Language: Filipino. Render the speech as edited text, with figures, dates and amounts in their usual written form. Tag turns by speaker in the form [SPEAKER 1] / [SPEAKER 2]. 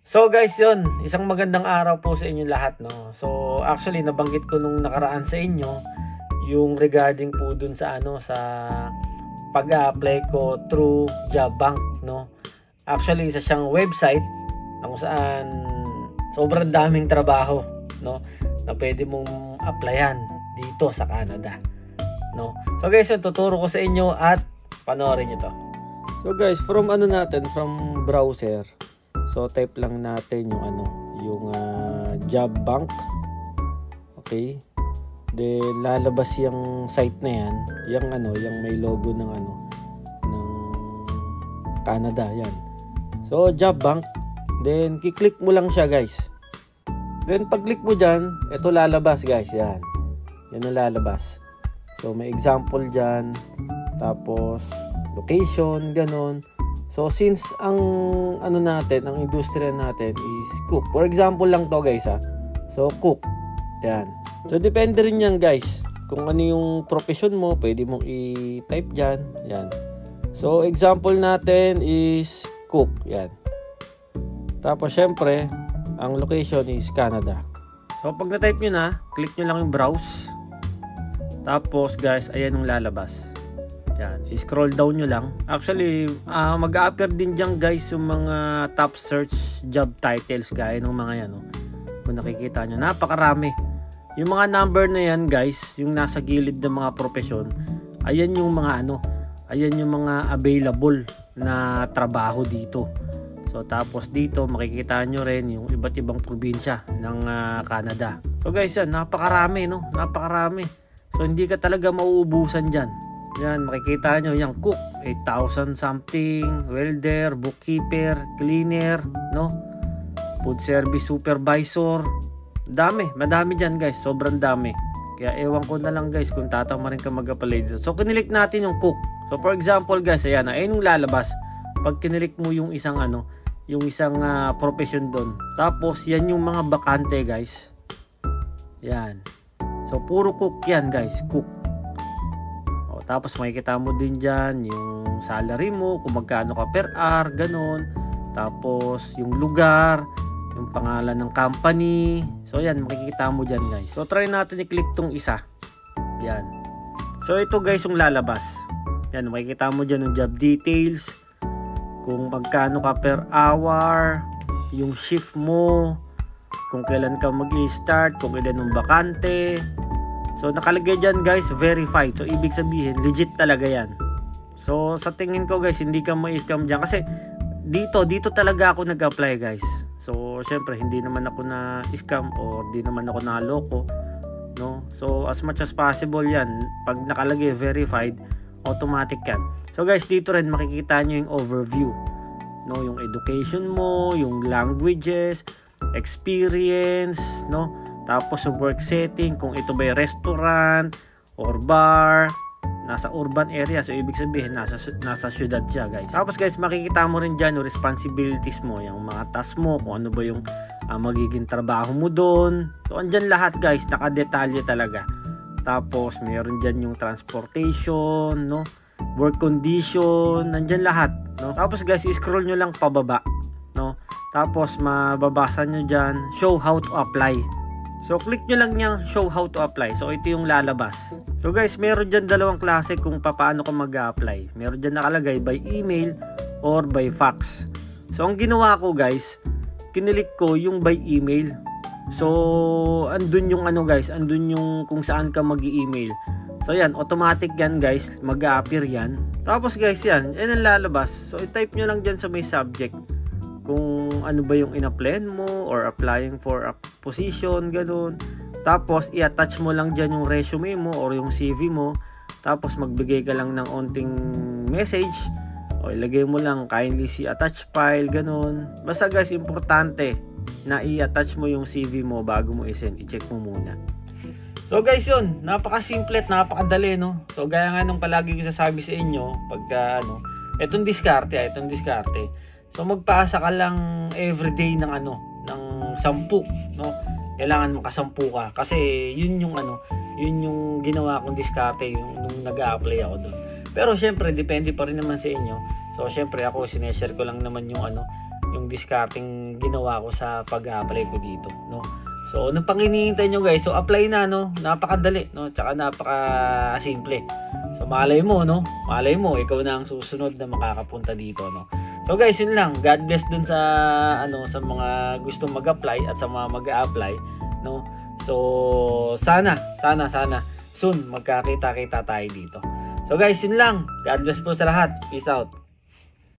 [SPEAKER 1] So guys, yun, isang magandang araw po sa inyo lahat, no. So actually nabanggit ko nung nakaraan sa inyo yung regarding po dun sa sa pag-apply ko through JobBank, no. Actually isa siyang website na kung saan sobrang daming trabaho, no, na pwede mong applyan dito sa Canada, no. So guys, yun, tuturo ko sa inyo at panoorin niyo to. So guys, from browser. So type lang natin yung JobBank. Okay? Then lalabas yung site na yan, yung may logo ng ng Canada, yan. So JobBank, then kiklik mo lang siya, guys. Then pag click mo diyan, ito lalabas, guys, yan. Yan ang lalabas. So may example diyan, tapos location, ganon. So since ang ang industriya natin is cook. For example lang to, guys, ha. So cook. Yan. So depende rin yan, guys. Kung ano yung profession mo, pwede mong i-type diyan. Yan. So example natin is cook. Yan. Tapos syempre, ang location is Canada. So pag na-type niyo na, click niyo lang yung browse. Tapos, guys, ayan yung lalabas. Yan, i-scroll down nyo lang. Actually, mag-a-appear din dyan, guys, yung mga top search job titles, gaya ng mga yan, no? Kung nakikita nyo, napakarami. Yung mga number na yan, guys, yung nasa gilid ng mga profesyon, ayan yung mga ayan yung mga available na trabaho dito. So tapos dito makikita nyo rin yung iba't ibang probinsya ng Canada. So guys, yan, napakarami, no? Napakarami. So hindi ka talaga mauubusan dyan. Yan, makikita nyo, yung cook, 8,000 something, welder, bookkeeper, cleaner, no? Food service supervisor. Madami dyan, guys, sobrang dami. Kaya ewan ko na lang, guys, kung tatama rin ka mag-apply dito. So kinilik natin yung cook. So for example, guys, ayan yung lalabas. Pag kinilik mo yung isang profession doon. Tapos yan yung mga bakante, guys. Yan. So puro cook yan, guys, cook. Tapos makikita mo din dyan yung salary mo, kung magkano ka per hour, ganun. Tapos yung lugar, yung pangalan ng company. So yan, makikita mo dyan, guys. So try natin i-click tong isa. Yan. So ito, guys, yung lalabas. Yan, makikita mo dyan yung job details, kung magkano ka per hour, yung shift mo, kung kailan ka mag-i-start, kung ilan yung bakante. So nakalagay dyan, guys, verified. So ibig sabihin, legit talaga yan. So sa tingin ko, guys, hindi ka ma-scam dyan. Kasi dito talaga ako nag-apply, guys. So syempre, hindi naman ako na-scam or hindi naman ako na-loko, no? So as much as possible yan, pag nakalagay verified, automatic yan. So guys, dito rin makikita nyo yung overview, no? Yung education mo, yung languages, experience, no? Tapos yung work setting, kung ito ba yung restaurant or bar, nasa urban area. So ibig sabihin nasa syudad siya, guys. Tapos, guys, makikita mo rin dyan yung responsibilities mo, yung mga tasks mo, kung ano ba yung magiging trabaho mo doon. So andyan lahat, guys, nakadetalye talaga. Tapos mayroon dyan yung transportation, no? Work condition, nandyan lahat, no? Tapos, guys, i-scroll nyo lang pababa, no? Tapos mababasa nyo dyan, show how to apply. So click nyo lang yung show how to apply. So ito yung lalabas. So guys, meron dyan dalawang klase kung paano ka mag-apply. Meron dyan nakalagay by email or by fax. So ang ginawa ko, guys, kinilik ko yung by email. So andun yung guys, andun yung kung saan ka mag-i-email. So yan, automatic yan, guys, mag-a-appear yan. Tapos, guys, yan ang lalabas. So i-type nyo lang dyan sa may subject kung ano ba yung in-applyan mo or applying for a position, ganun. Tapos i-attach mo lang dyan yung resume mo or yung CV mo. Tapos magbigay ka lang ng onting message o ilagay mo lang kindly see attach file, ganun. Basta, guys, importante na i-attach mo yung CV mo bago mo i-send. I-check mo muna. So guys, yun, napakasimple at napakadali, no? So gaya nga nung palagi ko sasabi sa inyo pagka etong diskarte. So magpasa ka lang everyday ng ng 10, no? Kailangan makasampu ka kasi yun yung ginawa kong diskarte yung nung nag-a-apply ako doon. Pero syempre depende pa rin naman sa inyo. So syempre ako sineshare ko lang naman yung yung discarding ginawa ko sa pag-apply ko dito, no. So ano pang hinihintay nyo guys? So apply na, no. Napakadali, no, tsaka napaka-simple. So malay mo, no, ikaw na ang susunod na makakapunta dito, no. So guys, yun lang. God bless dun sa sa mga gustong mag-apply at sa mga mag-a-apply, no. So sana soon magkakita-kita tayo dito. So guys, yun lang. God bless po sa lahat. Peace out.